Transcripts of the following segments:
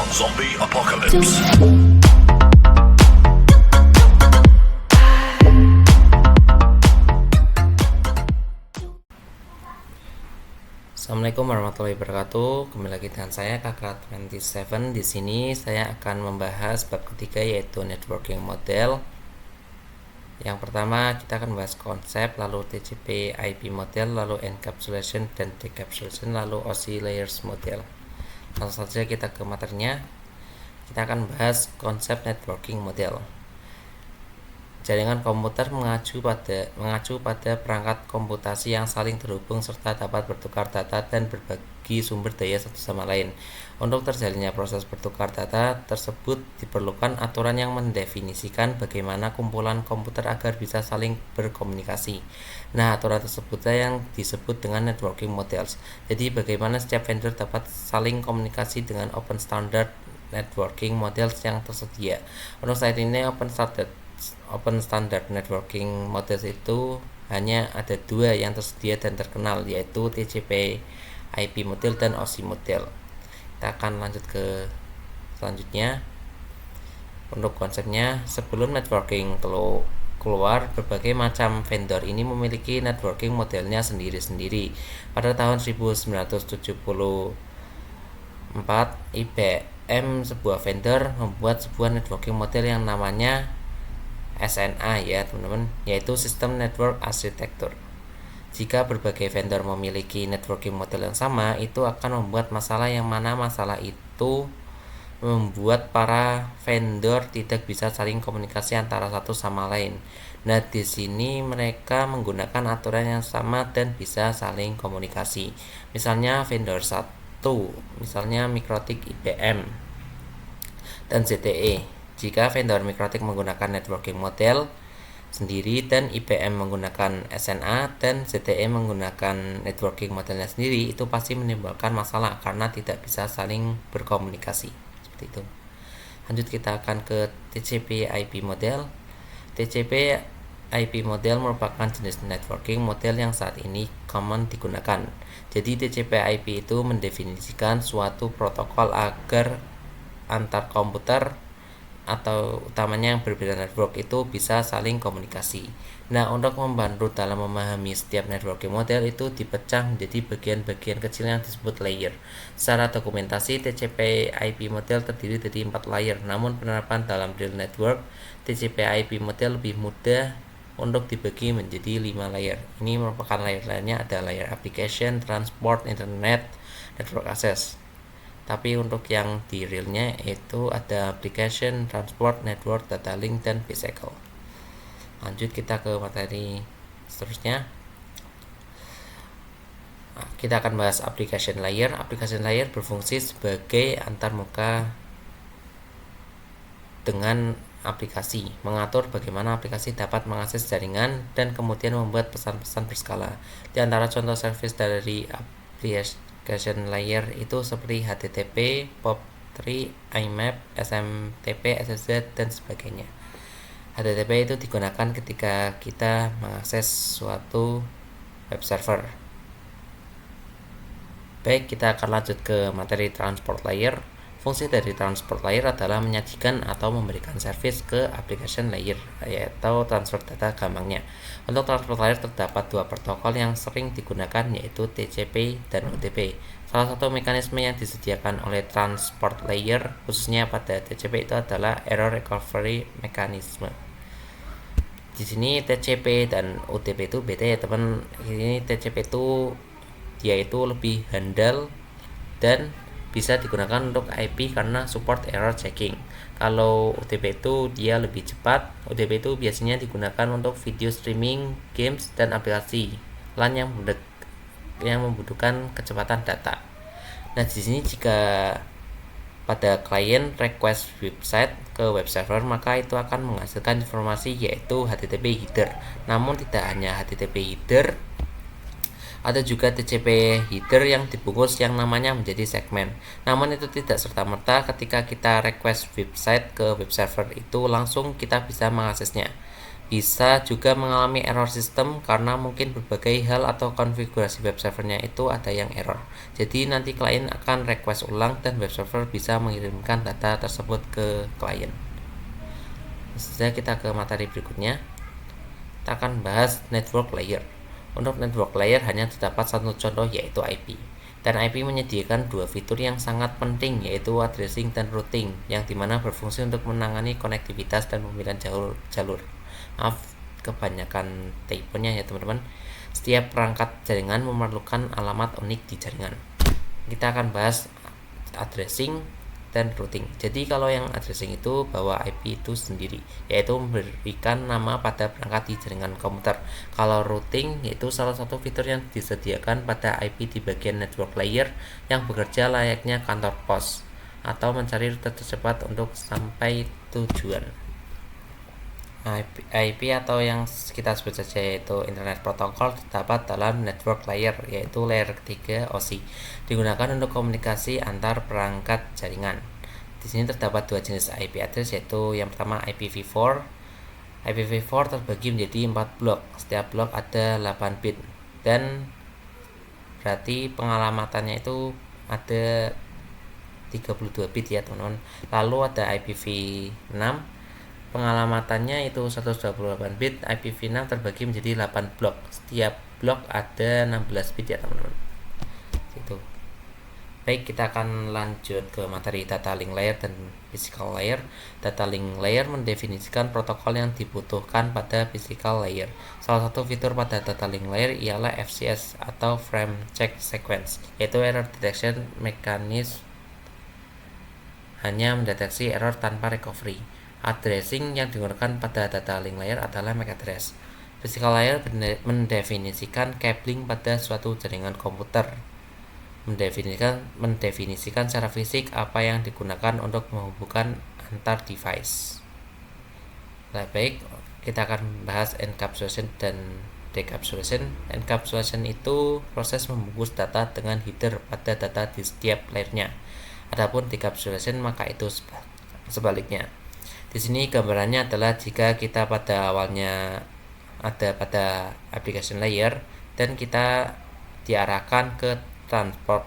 Zombie Apocalypse. Assalamualaikum warahmatullahi wabarakatuh. Kembali lagi dengan saya Kakak27. Di sini saya akan membahas bab ketiga, yaitu networking model. Yang pertama kita akan bahas konsep, lalu TCP/IP model, lalu encapsulation dan decapsulation, lalu OSI layers model. Langsung saja kita ke materinya. Kita akan bahas konsep networking model. Jaringan komputer mengacu pada perangkat komputasi yang saling terhubung serta dapat bertukar data dan berbagi sumber daya satu sama lain. Untuk terjalinnya proses bertukar data tersebut diperlukan aturan yang mendefinisikan bagaimana kumpulan komputer agar bisa saling berkomunikasi. Nah, aturan tersebut yang disebut dengan networking models. Jadi bagaimana setiap vendor dapat saling komunikasi dengan open standard networking models yang tersedia. Untuk saat ini open standard networking models itu hanya ada dua yang tersedia dan terkenal, yaitu TCP/IP model dan OSI model. Kita akan lanjut ke selanjutnya. Untuk konsepnya, sebelum networking keluar, berbagai macam vendor ini memiliki networking modelnya sendiri-sendiri. Pada tahun 1974, IBM, sebuah vendor, membuat sebuah networking model yang namanya SNA, ya teman-teman, yaitu System Network Architecture. Jika berbagai vendor memiliki networking model yang sama, itu akan membuat masalah yang mana masalah itu membuat para vendor tidak bisa saling komunikasi antara satu sama lain. Nah, di sini mereka menggunakan aturan yang sama dan bisa saling komunikasi. Misalnya vendor 1, misalnya Mikrotik, IBM, dan ZTE. Jika vendor Mikrotik menggunakan networking model sendiri dan IBM menggunakan SNA dan ZTE menggunakan networking modelnya sendiri, itu pasti menimbulkan masalah karena tidak bisa saling berkomunikasi. Seperti itu. Lanjut kita akan ke TCP/IP model. TCP/IP model merupakan jenis networking model yang saat ini common digunakan. Jadi TCP/IP itu mendefinisikan suatu protokol agar antar komputer atau utamanya yang berbeda network itu bisa saling komunikasi. Nah, untuk membantu dalam memahami setiap networking model itu dipecah menjadi bagian-bagian kecil yang disebut layer. Secara dokumentasi, TCP/IP model terdiri dari 4 layer, namun penerapan dalam real network, TCP/IP model lebih mudah untuk dibagi menjadi 5 layer. Ini merupakan layer-layernya ada layer application, transport, internet, network access. Tapi untuk yang di realnya itu ada application, transport, network, data link, dan physical. Lanjut kita ke materi seterusnya. Kita akan bahas application layer. Application layer berfungsi sebagai antarmuka dengan aplikasi, mengatur bagaimana aplikasi dapat mengakses jaringan dan kemudian membuat pesan-pesan berskala. Di antara contoh service dari application layer itu seperti HTTP, POP3, IMAP, SMTP, SSH, dan sebagainya. HTTP itu digunakan ketika kita mengakses suatu web server. Baik, kita akan lanjut ke materi transport layer. Fungsi dari transport layer adalah menyajikan atau memberikan service ke application layer, yaitu transfer data gampangnya. Untuk transport layer terdapat dua protokol yang sering digunakan, yaitu TCP dan UDP. Salah satu mekanisme yang disediakan oleh transport layer, khususnya pada TCP, itu adalah error recovery mechanism. Di sini TCP dan UDP itu beda ya teman. Ini TCP itu dia itu lebih handal dan bisa digunakan untuk IP karena support error checking. Kalau UDP itu dia lebih cepat. UDP itu biasanya digunakan untuk video streaming, games, dan aplikasi LAN yang membutuhkan kecepatan data. Nah, di sini jika pada klien request website ke web server, maka itu akan menghasilkan informasi yaitu HTTP header. Namun tidak hanya HTTP header, ada juga TCP header yang dibungkus yang namanya menjadi segmen. Namun itu tidak serta-merta ketika kita request website ke web server itu langsung kita bisa mengaksesnya. Bisa juga mengalami error sistem karena mungkin berbagai hal atau konfigurasi web servernya itu ada yang error. Jadi nanti klien akan request ulang dan web server bisa mengirimkan data tersebut ke klien. Selanjutnya kita ke materi berikutnya. Kita akan bahas network layer. Untuk network layer hanya terdapat satu contoh, yaitu IP. Dan IP menyediakan dua fitur yang sangat penting, yaitu addressing dan routing, yang dimana berfungsi untuk menangani konektivitas dan pemilihan jalur. Maaf kebanyakan typonya ya teman-teman. Setiap perangkat jaringan memerlukan alamat unik di jaringan. Kita akan bahas addressing dan routing. Jadi kalau yang addressing itu bawa IP itu sendiri, yaitu memberikan nama pada perangkat di jaringan komputer. Kalau routing yaitu salah satu fitur yang disediakan pada IP di bagian network layer yang bekerja layaknya kantor pos atau mencari rute tercepat untuk sampai tujuan. IP atau yang kita sebut saja yaitu Internet Protocol terdapat dalam network layer, yaitu layer ketiga OSI, digunakan untuk komunikasi antar perangkat jaringan. Di sini terdapat dua jenis IP address, yaitu yang pertama IPv4. IPv4 terbagi menjadi 4 blok. Setiap blok ada 8 bit dan berarti pengalamannya itu ada 32 bit ya teman-teman. Lalu ada IPv6, pengalamannya itu 128 bit. IPv6 terbagi menjadi 8 blok. Setiap blok ada 16 bit ya teman-teman. Itu. Baik, kita akan lanjut ke materi data link layer dan physical layer. Data link layer mendefinisikan protokol yang dibutuhkan pada physical layer. Salah satu fitur pada data link layer ialah FCS atau Frame Check Sequence, yaitu Error Detection Mechanism, hanya mendeteksi error tanpa recovery. Addressing yang digunakan pada data link layer adalah MAC address. Physical layer mendefinisikan cabling pada suatu jaringan komputer. Mendefinisikan secara fisik apa yang digunakan untuk menghubungkan antar device. Nah, baik, kita akan bahas encapsulation dan decapsulation. Encapsulation itu proses membungkus data dengan header pada data di setiap layernya. Adapun decapsulation maka itu sebaliknya. Di sini gambarannya adalah jika kita pada awalnya ada pada application layer dan kita diarahkan ke transport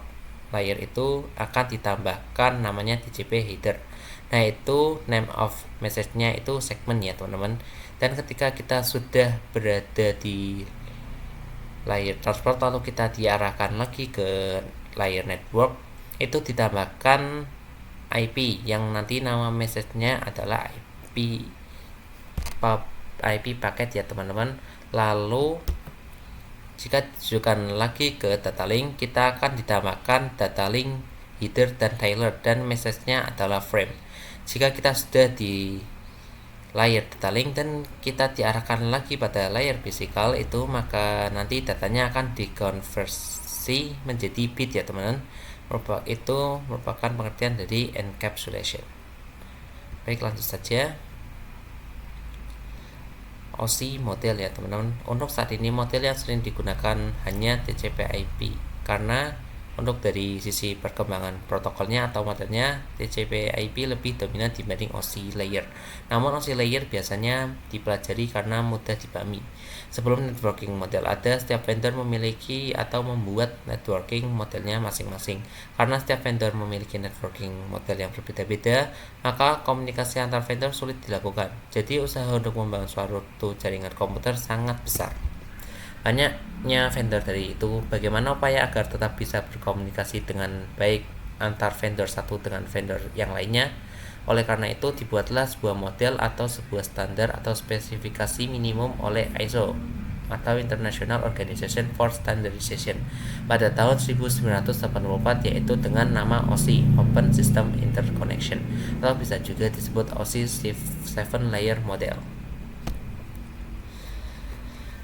layer, itu akan ditambahkan namanya TCP header. Nah, itu name of message-nya itu segmen ya teman-teman. Dan ketika kita sudah berada di layer transport lalu kita diarahkan lagi ke layer network, itu ditambahkan IP yang nanti nama message-nya adalah IP paket ya teman-teman. Lalu jika ditujukan lagi ke data link, kita akan ditambahkan data link header dan trailer dan message-nya adalah frame. Jika kita sudah di layer data link dan kita diarahkan lagi pada layer physical itu, maka nanti datanya akan dikonversi menjadi bit ya teman-teman. Itu merupakan pengertian dari encapsulation. Baik, lanjut saja. OSI model ya teman-teman. Untuk saat ini model yang sering digunakan hanya TCP/IP, karena untuk dari sisi perkembangan protokolnya atau modelnya TCP/IP lebih dominan dibanding OSI layer. Namun OSI layer biasanya dipelajari karena mudah dipahami. Sebelum networking model ada, setiap vendor memiliki atau membuat networking modelnya masing-masing. Karena setiap vendor memiliki networking model yang berbeda-beda, maka komunikasi antar vendor sulit dilakukan. Jadi usaha untuk membangun suatu jaringan komputer sangat besar. Banyaknya vendor dari itu, bagaimana upaya agar tetap bisa berkomunikasi dengan baik antar vendor satu dengan vendor yang lainnya. Oleh karena itu, dibuatlah sebuah model atau sebuah standar atau spesifikasi minimum oleh ISO atau International Organization for Standardization pada tahun 1984, yaitu dengan nama OSI, Open System Interconnection, atau bisa juga disebut OSI 7 Layer Model.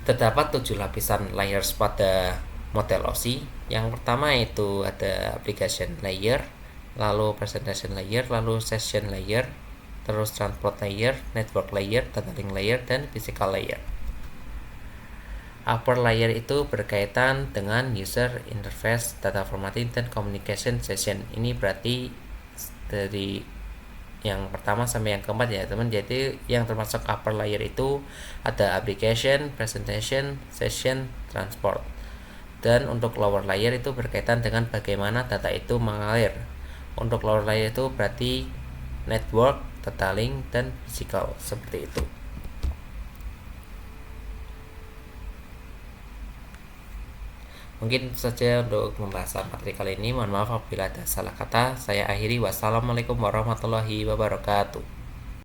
Terdapat 7 lapisan layers pada model OSI. Yang pertama itu ada application layer, lalu presentation layer, lalu session layer, terus transport layer, network layer, data link layer, dan physical layer. Upper layer itu berkaitan dengan user interface, data formatting, dan communication session. Ini berarti dari yang pertama sampai yang keempat ya teman. Jadi yang termasuk upper layer itu ada application, presentation, session, transport. Dan untuk lower layer itu berkaitan dengan bagaimana data itu mengalir. Untuk lower layer itu berarti network, data link, dan physical, seperti itu. Mungkin saja untuk pembahasan materi kali ini. Mohon maaf apabila ada salah kata. Saya akhiri. Wassalamualaikum warahmatullahi wabarakatuh.